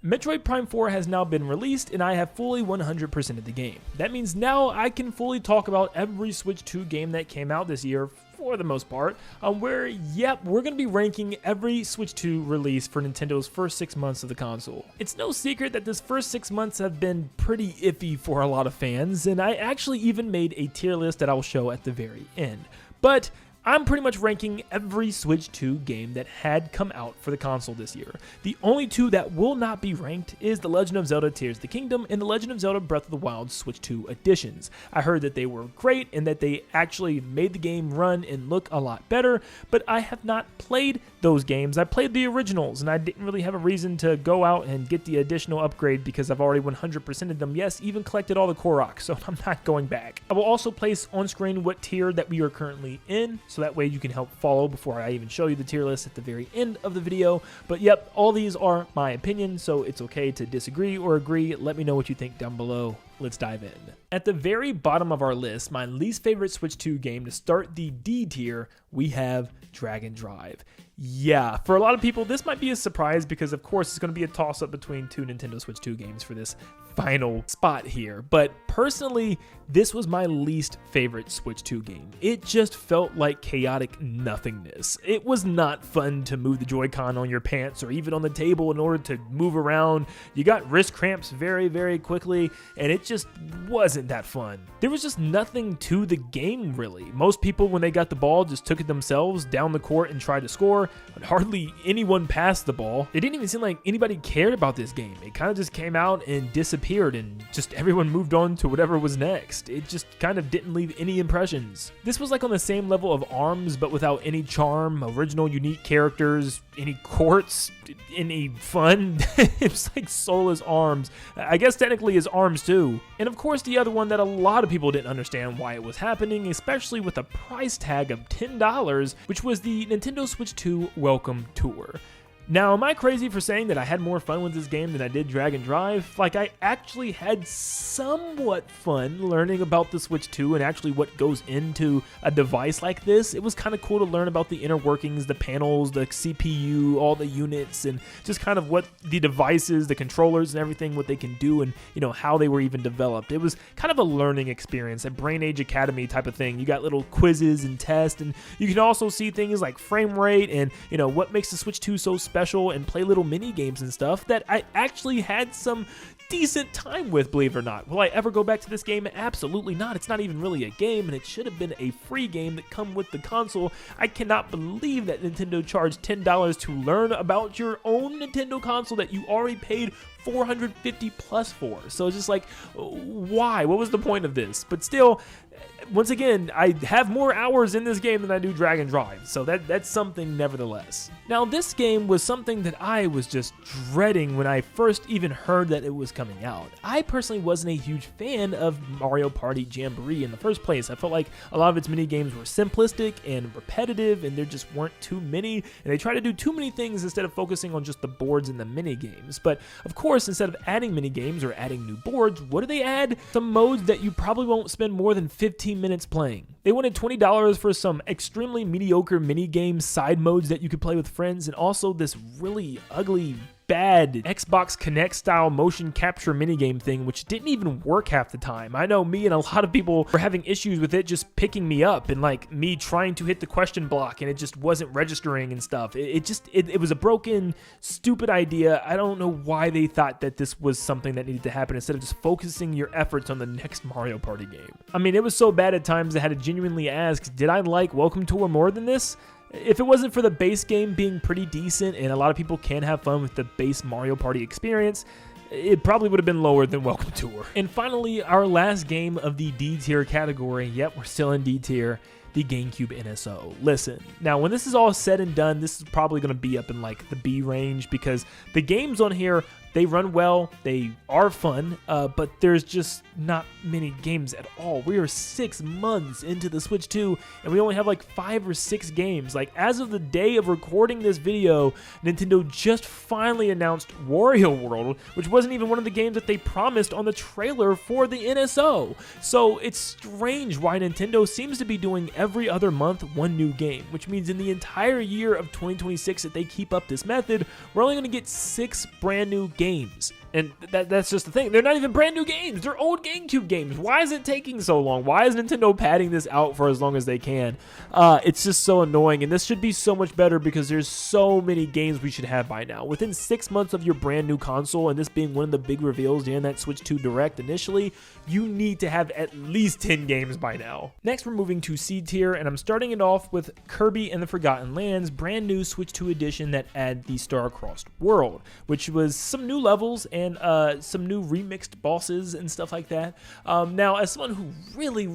Metroid Prime 4 has now been released and I have fully 100%ed the game. That means now I can fully talk about every Switch 2 game that came out this year for the most part, we're going to be ranking every Switch 2 release for Nintendo's first 6 months of the console. It's no secret that this first 6 months have been pretty iffy for a lot of fans, and I actually even made a tier list that I will show at the very end. But I'm pretty much ranking every Switch 2 game that had come out for the console this year. The only two that will not be ranked is The Legend of Zelda Tears of the Kingdom and The Legend of Zelda Breath of the Wild Switch 2 editions. I heard that they were great and that they actually made the game run and look a lot better, but I have not played those games. I played the originals and I didn't really have a reason to go out and get the additional upgrade because I've already 100%ed them. Yes, even collected all the Koroks, so I'm not going back. I will also place on screen what tier that we are currently in, so that way you can help follow before I even show you the tier list at the very end of the video. But yep, all these are my opinion, so it's okay to disagree or agree. Let me know what you think down below. Let's dive in. At the very bottom of our list, my least favorite Switch 2 game to start the D tier, we have Dragon Drive. Yeah, for a lot of people, this might be a surprise because, of course, it's going to be a toss-up between two Nintendo Switch 2 games for this final spot here. But personally, this was my least favorite Switch 2 game. It just felt like chaotic nothingness. It was not fun to move the Joy-Con on your pants or even on the table in order to move around. You got wrist cramps very, very quickly, and it just wasn't that fun. There was just nothing to the game, really. Most people, when they got the ball, just took it themselves down the court and tried to score, but hardly anyone passed the ball. It didn't even seem like anybody cared about this game. It kind of just came out and disappeared, and just everyone moved on to whatever was next. It just kind of didn't leave any impressions. This was like on the same level of ARMS, but without any charm, original unique characters, any courts, any fun. It's like soulless ARMS. I guess technically is ARMS too. And of course the other one that a lot of people didn't understand why it was happening, especially with a price tag of $10, which was the Nintendo Switch 2 Welcome Tour. Now, am I crazy for saying that I had more fun with this game than I did Dragon Drive? Like, I actually had somewhat fun learning about the Switch 2 and actually what goes into a device like this. It was kind of cool to learn about the inner workings, the panels, the CPU, all the units, and just kind of what the devices, the controllers and everything, what they can do and, you know, how they were even developed. It was kind of a learning experience, a Brain Age Academy type of thing. You got little quizzes and tests, and you can also see things like frame rate and, you know, what makes the Switch 2 so special, and play little mini games and stuff that I actually had some decent time with, believe it or not. Will I ever go back to this game? Absolutely not. It's not even really a game, and it should have been a free game that come with the console. I cannot believe that Nintendo charged $10 to learn about your own Nintendo console that you already paid $450 plus for. So it's just like, why? What was the point of this? But still, once again, I have more hours in this game than I do Dragon Drive, so that's something nevertheless. Now, this game was something that I was just dreading when I first even heard that it was coming out. I personally wasn't a huge fan of Mario Party Jamboree in the first place. I felt like a lot of its mini games were simplistic and repetitive, and there just weren't too many, and they tried to do too many things instead of focusing on just the boards and the mini games. But of course, instead of adding mini games or adding new boards, what do they add? Some modes that you probably won't spend more than 15 minutes playing. They wanted $20 for some extremely mediocre mini game side modes that you could play with friends, and also this really ugly, bad Xbox Kinect style motion capture minigame thing, which didn't even work half the time. I know me and a lot of people were having issues with it just picking me up, and like me trying to hit the question block and it just wasn't registering and stuff. It was a broken, stupid idea. I don't know why they thought that this was something that needed to happen instead of just focusing your efforts on the next Mario Party game. I mean, it was so bad at times I had to genuinely ask, did I like Welcome Tour more than this? If it wasn't for the base game being pretty decent, and a lot of people can have fun with the base Mario Party experience, it probably would have been lower than Welcome Tour. And finally, our last game of the D tier category. Yep, we're still in D tier. The GameCube NSO. Listen, now when this is all said and done, this is probably going to be up in like the B range because the games on here, they run well, they are fun, but there's just not many games at all. We are 6 months into the Switch 2, and we only have like 5 or 6 games. Like, as of the day of recording this video, Nintendo just finally announced Wario World, which wasn't even one of the games that they promised on the trailer for the NSO. So it's strange why Nintendo seems to be doing every other month one new game, which means in the entire year of 2026, if they keep up this method, we're only going to get 6 brand new games. And that's just the thing. They're not even brand new games. They're old GameCube games. Why is it taking so long? Why is Nintendo padding this out for as long as they can? It's just so annoying. And this should be so much better because there's so many games we should have by now. Within 6 months of your brand new console, and this being one of the big reveals during that Switch 2 Direct initially, you need to have at least 10 games by now. Next, we're moving to C tier, and I'm starting it off with Kirby and the Forgotten Land's brand new Switch 2 edition that add the Star-Crossed World, which was some new levels and some new remixed bosses and stuff like that. Now, as someone who really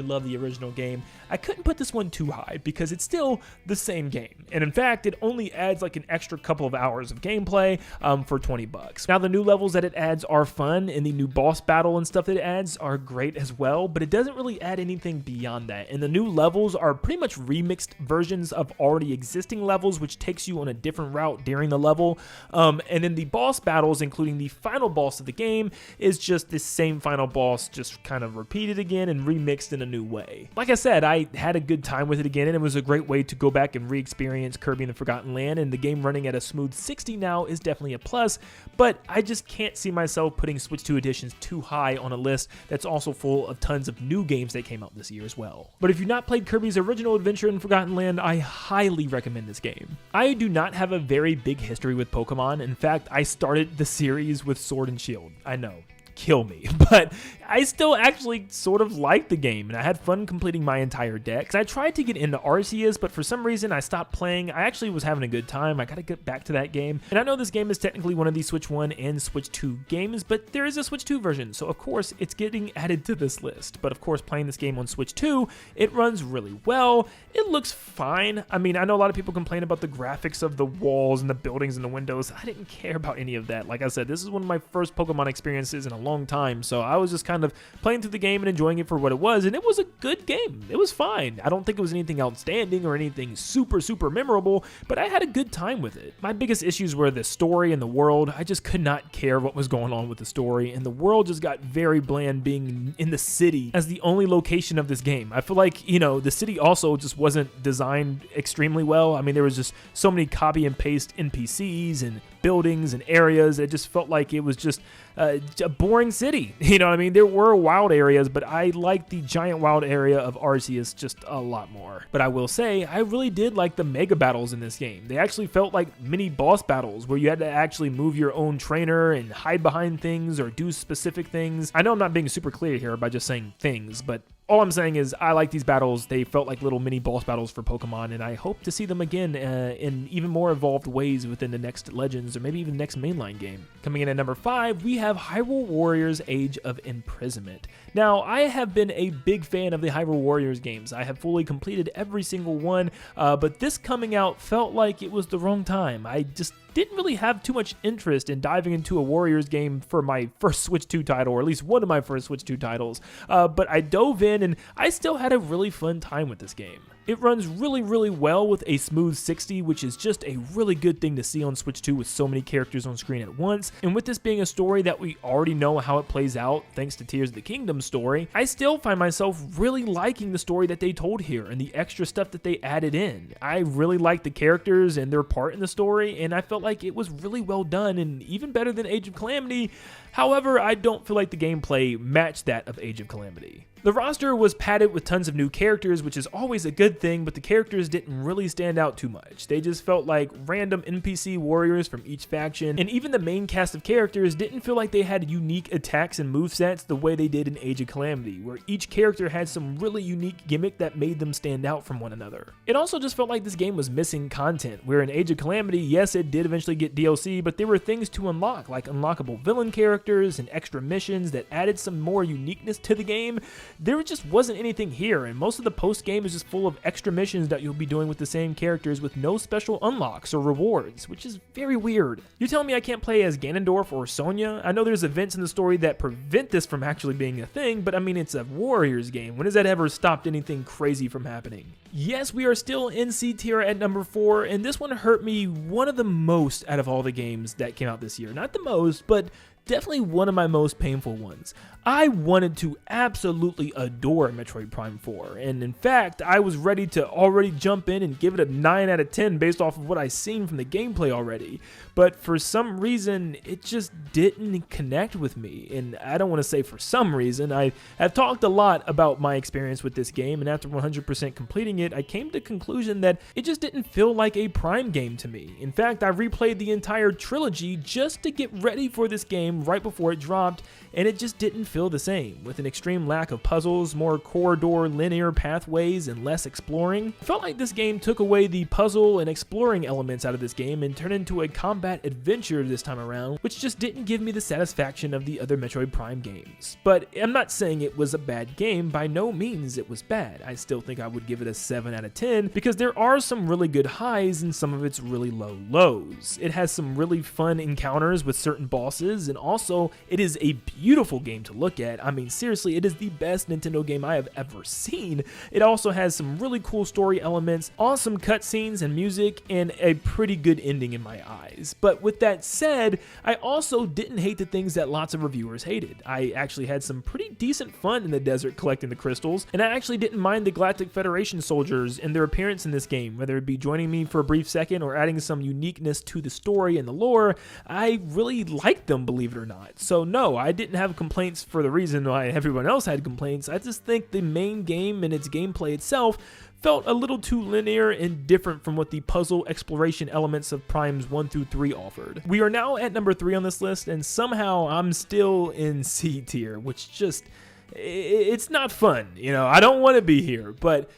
loved the original game, I couldn't put this one too high because it's still the same game. And in fact, it only adds like an extra couple of hours of gameplay for $20. Now, the new levels that it adds are fun, and the new boss battle and stuff that it adds are great as well, but it doesn't really add anything beyond that. And the new levels are pretty much remixed versions of already existing levels, which takes you on a different route during the level. And then the boss battles, including the final boss of the game, is just this same final boss, just kind of repeated again and remixed in a new way. Like I said, I had a good time with it again, and it was a great way to go back and re-experience Kirby and the Forgotten Land, and the game running at a smooth 60 now is definitely a plus, but I just can't see myself putting Switch 2 editions too high on a list that's also full of tons of new games that came out this year as well. But if you've not played Kirby's original adventure in Forgotten Land, I highly recommend this game. I do not have a very big history with Pokemon. In fact, I started the series with Sword and Shield. I know. Kill me, but I still actually sort of liked the game, and I had fun completing my entire deck. I tried to get into Arceus, but for some reason I stopped playing. I actually was having a good time. I gotta get back to that game, and I know this game is technically one of the Switch 1 and Switch 2 games, but there is a Switch 2 version, so of course it's getting added to this list. But of course, playing this game on Switch 2, it runs really well. It looks fine. I mean, I know a lot of people complain about the graphics of the walls and the buildings and the windows. I didn't care about any of that. Like I said, this is one of my first Pokemon experiences in a long time, so I was just kind of playing through the game and enjoying it for what it was, and it was a good game. It was fine. I don't think it was anything outstanding or anything super memorable, but I had a good time with it. My biggest issues were the story and the world. I just could not care what was going on with the story, and the world just got very bland being in the city as the only location of this game. I feel like, you know, the city also just wasn't designed extremely well. I mean, there was just so many copy and paste NPCs and buildings and areas. It just felt like it was just a boring city. You know what I mean? There were wild areas, but I liked the giant wild area of Arceus just a lot more. But I will say, I really did like the mega battles in this game. They actually felt like mini boss battles where you had to actually move your own trainer and hide behind things or do specific things. I know I'm not being super clear here by just saying things, but all I'm saying is I like these battles. They felt like little mini boss battles for Pokemon, and I hope to see them again in even more evolved ways within the next Legends or maybe even next mainline game. Coming in at number 5, we have Hyrule Warriors Age of Imprisonment. Now, I have been a big fan of the Hyrule Warriors games. I have fully completed every single one, but this coming out felt like it was the wrong time. I just didn't really have too much interest in diving into a Warriors game for my first Switch 2 title, or at least one of my first Switch 2 titles, but I dove in and I still had a really fun time with this game. It runs really well with a smooth 60, which is just a really good thing to see on Switch 2 with so many characters on screen at once. And with this being a story that we already know how it plays out, thanks to Tears of the Kingdom story, I still find myself really liking the story that they told here and the extra stuff that they added in. I really liked the characters and their part in the story, and I felt like it was really well done and even better than Age of Calamity. However, I don't feel like the gameplay matched that of Age of Calamity. The roster was padded with tons of new characters, which is always a good thing, but the characters didn't really stand out too much. They just felt like random NPC warriors from each faction, and even the main cast of characters didn't feel like they had unique attacks and movesets the way they did in Age of Calamity, where each character had some really unique gimmick that made them stand out from one another. It also just felt like this game was missing content, where in Age of Calamity, yes, it did eventually get DLC, but there were things to unlock, like unlockable villain characters and extra missions that added some more uniqueness to the game. There just wasn't anything here, and most of the post-game is just full of extra missions that you'll be doing with the same characters with no special unlocks or rewards, which is very weird. You're telling me I can't play as Ganondorf or Sonya? I know there's events in the story that prevent this from actually being a thing, but I mean, it's a Warriors game. When has that ever stopped anything crazy from happening? Yes, we are still in C tier at number 4, and this one hurt me one of the most out of all the games that came out this year. Not the most, but definitely one of my most painful ones. I wanted to absolutely adore Metroid Prime 4, and in fact, I was ready to already jump in and give it a 9 out of 10 based off of what I've seen from the gameplay already, but for some reason, it just didn't connect with me, and I don't want to say for some reason. I have talked a lot about my experience with this game, and after 100% completing it, I came to the conclusion that it just didn't feel like a Prime game to me. In fact, I replayed the entire trilogy just to get ready for this game right before it dropped, and it just didn't feel the same, with an extreme lack of puzzles, more corridor linear pathways, and less exploring. I felt like this game took away the puzzle and exploring elements out of this game and turned into a combat adventure this time around, which just didn't give me the satisfaction of the other Metroid Prime games. But I'm not saying it was a bad game, by no means it was bad. I still think I would give it a 7 out of 10 because there are some really good highs and some of its really low lows. It has some really fun encounters with certain bosses, and also it is a beautiful game to look at. I mean, seriously, it is the best Nintendo game I have ever seen. It also has some really cool story elements, awesome cutscenes and music, and a pretty good ending in my eyes. But with that said, I also didn't hate the things that lots of reviewers hated. I actually had some pretty decent fun in the desert collecting the crystals, and I actually didn't mind the Galactic Federation soldiers and their appearance in this game, whether it be joining me for a brief second or adding some uniqueness to the story and the lore. I really liked them, believe it or not. So no, I didn't have complaints for the reason why everyone else had complaints. I just think the main game and its gameplay itself felt a little too linear and different from what the puzzle exploration elements of Primes 1 through 3 offered. We are now at number 3 on this list, and somehow I'm still in C tier, which just, it's not fun. You know, I don't want to be here, but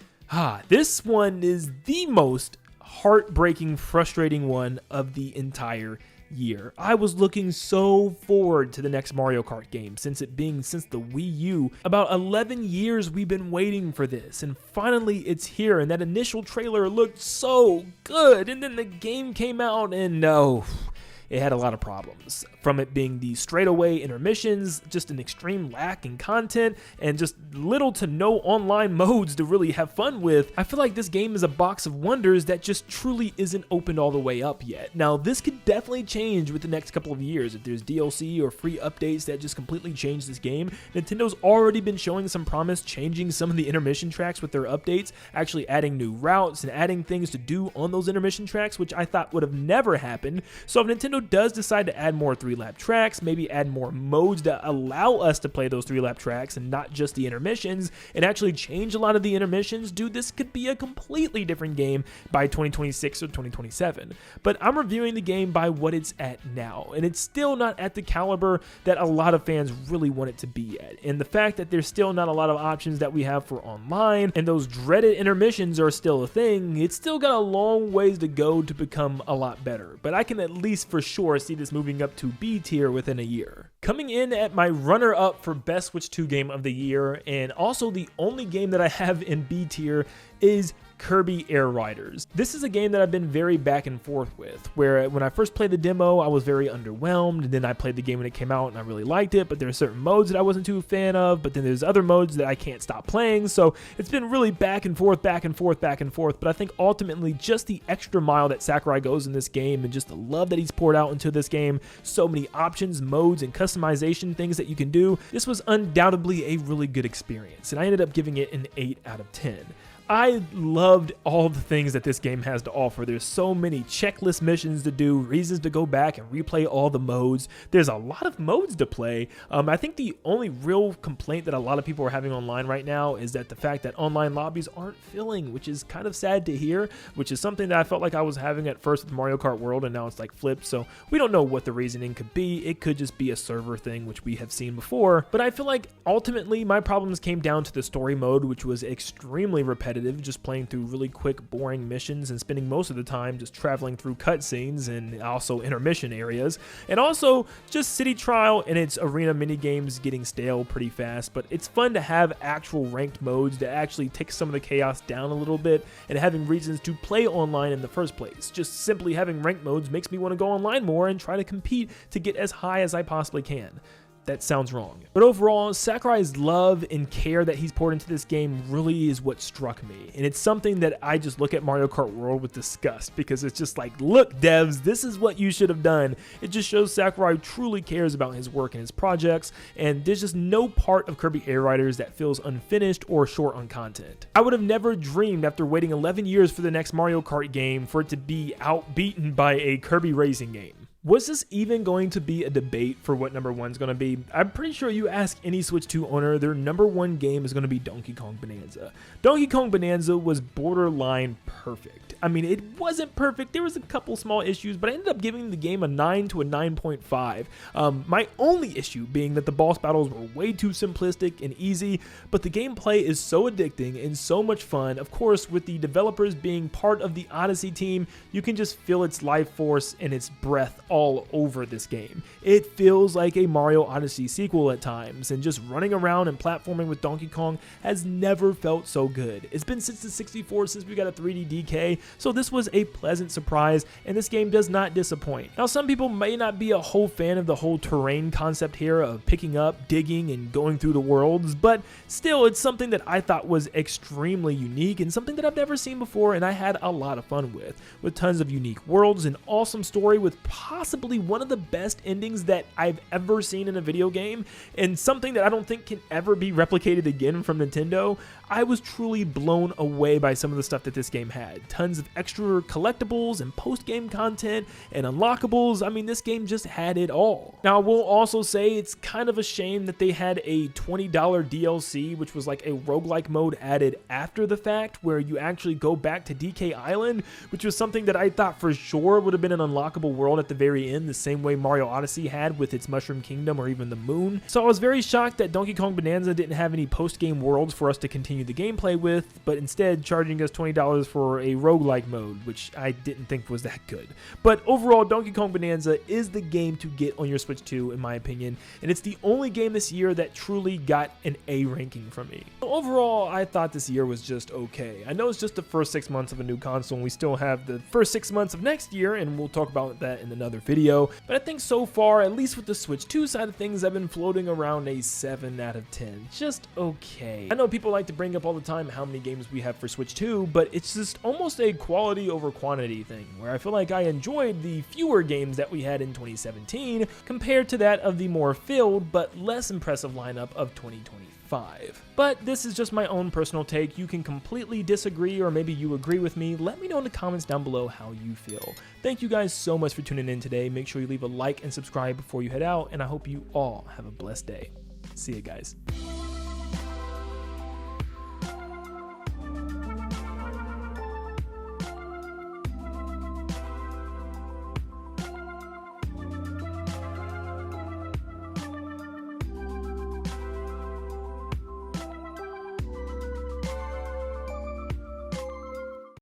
this one is the most heartbreaking, frustrating one of the entire year. I was looking so forward to the next Mario Kart game since the Wii U. About 11 years we've been waiting for this, and finally it's here, and that initial trailer looked so good, and then the game came out and no, it had a lot of problems. From it being the straightaway intermissions, just an extreme lack in content, and just little to no online modes to really have fun with. I feel like this game is a box of wonders that just truly isn't opened all the way up yet. Now, this could definitely change with the next couple of years. If there's DLC or free updates that just completely change this game, Nintendo's already been showing some promise changing some of the intermission tracks with their updates, actually adding new routes and adding things to do on those intermission tracks, which I thought would have never happened. So if Nintendo does decide to add more 3-lap tracks, maybe add more modes that allow us to play those 3-lap tracks and not just the intermissions, and actually change a lot of the intermissions, dude, this could be a completely different game by 2026 or 2027. But I'm reviewing the game by what it's at now, and it's still not at the caliber that a lot of fans really want it to be at. And the fact that there's still not a lot of options that we have for online, and those dreaded intermissions are still a thing, it's still got a long ways to go to become a lot better. But I can at least for sure see this moving up to B tier within a year. Coming in at my runner-up for Best Switch 2 Game of the Year, and also the only game that I have in B tier, is Kirby Air Riders. This is a game that I've been very back and forth with, where when I first played the demo, I was very underwhelmed, and then I played the game when it came out and I really liked it, but there are certain modes that I wasn't too a fan of, but then there's other modes that I can't stop playing, so it's been really back and forth, back and forth, back and forth, but I think ultimately just the extra mile that Sakurai goes in this game and just the love that he's poured out into this game, so many options, modes, and customization things that you can do, this was undoubtedly a really good experience, and I ended up giving it an 8 out of 10. I loved all the things that this game has to offer. There's so many checklist missions to do, reasons to go back and replay all the modes. There's a lot of modes to play. I think the only real complaint that a lot of people are having online right now is that the fact that online lobbies aren't filling, which is kind of sad to hear, which is something that I felt like I was having at first with Mario Kart World, and now it's like flipped. So we don't know what the reasoning could be. It could just be a server thing, which we have seen before. But I feel like ultimately my problems came down to the story mode, which was extremely repetitive, just playing through really quick, boring missions and spending most of the time just traveling through cutscenes and also intermission areas, and also just City Trial and its arena minigames getting stale pretty fast. But it's fun to have actual ranked modes that actually take some of the chaos down a little bit and having reasons to play online in the first place. Just simply having ranked modes makes me want to go online more and try to compete to get as high as I possibly can. that sounds wrong. But overall, Sakurai's love and care that he's poured into this game really is what struck me. And it's something that I just look at Mario Kart World with disgust, because it's just like, look devs, this is what you should have done. It just shows Sakurai truly cares about his work and his projects, and there's just no part of Kirby Air Riders that feels unfinished or short on content. I would have never dreamed, after waiting 11 years for the next Mario Kart game, for it to be outbeaten by a Kirby racing game. Was this even going to be a debate for what number one's going to be? I'm pretty sure you ask any Switch 2 owner, their number one game is going to be Donkey Kong Bonanza. Donkey Kong Bonanza was borderline perfect. I mean, it wasn't perfect. There was a couple small issues, but I ended up giving the game a 9 to a 9.5. My only issue being that the boss battles were way too simplistic and easy, but the gameplay is so addicting and so much fun. Of course, with the developers being part of the Odyssey team, you can just feel its life force and its breath all over this game. It feels like a Mario Odyssey sequel at times, and just running around and platforming with Donkey Kong has never felt so good. It's been since the 64 since we got a 3D DK, so this was a pleasant surprise, and this game does not disappoint. Now, some people may not be a whole fan of the whole terrain concept here of picking up, digging, and going through the worlds, but still, it's something that I thought was extremely unique and something that I've never seen before, and I had a lot of fun with tons of unique worlds, an awesome story with possibly one of the best endings that I've ever seen in a video game, and something that I don't think can ever be replicated again from Nintendo. I was truly blown away by some of the stuff that this game had. Tons of extra collectibles and post-game content and unlockables. I mean, this game just had it all. Now, I will also say it's kind of a shame that they had a $20 DLC, which was like a roguelike mode added after the fact, where you actually go back to DK Island, which was something that I thought for sure would have been an unlockable world at the very end, the same way Mario Odyssey had with its Mushroom Kingdom or even the Moon. So I was very shocked that Donkey Kong Bonanza didn't have any post-game worlds for us to continue the gameplay with, but instead charging us $20 for a roguelike mode, which I didn't think was that good. But overall, Donkey Kong Bonanza is the game to get on your Switch 2 in my opinion, and it's the only game this year that truly got an A ranking from me. So overall, I thought this year was just okay. I know it's just the first 6 months of a new console, and we still have the first 6 months of next year, and we'll talk about that in another video, but I think so far, at least with the Switch 2 side of things, I've been floating around a 7 out of 10. Just okay. I know people like to bring up all the time how many games we have for Switch 2, but it's just almost a quality over quantity thing, where I feel like I enjoyed the fewer games that we had in 2017 compared to that of the more filled but less impressive lineup of 2025. But this is just my own personal take. You can completely disagree, or maybe you agree with me. Let me know in the comments down below how you feel. Thank you guys so much for tuning in today. Make sure you leave a like and subscribe before you head out, and I hope you all have a blessed day. See you guys.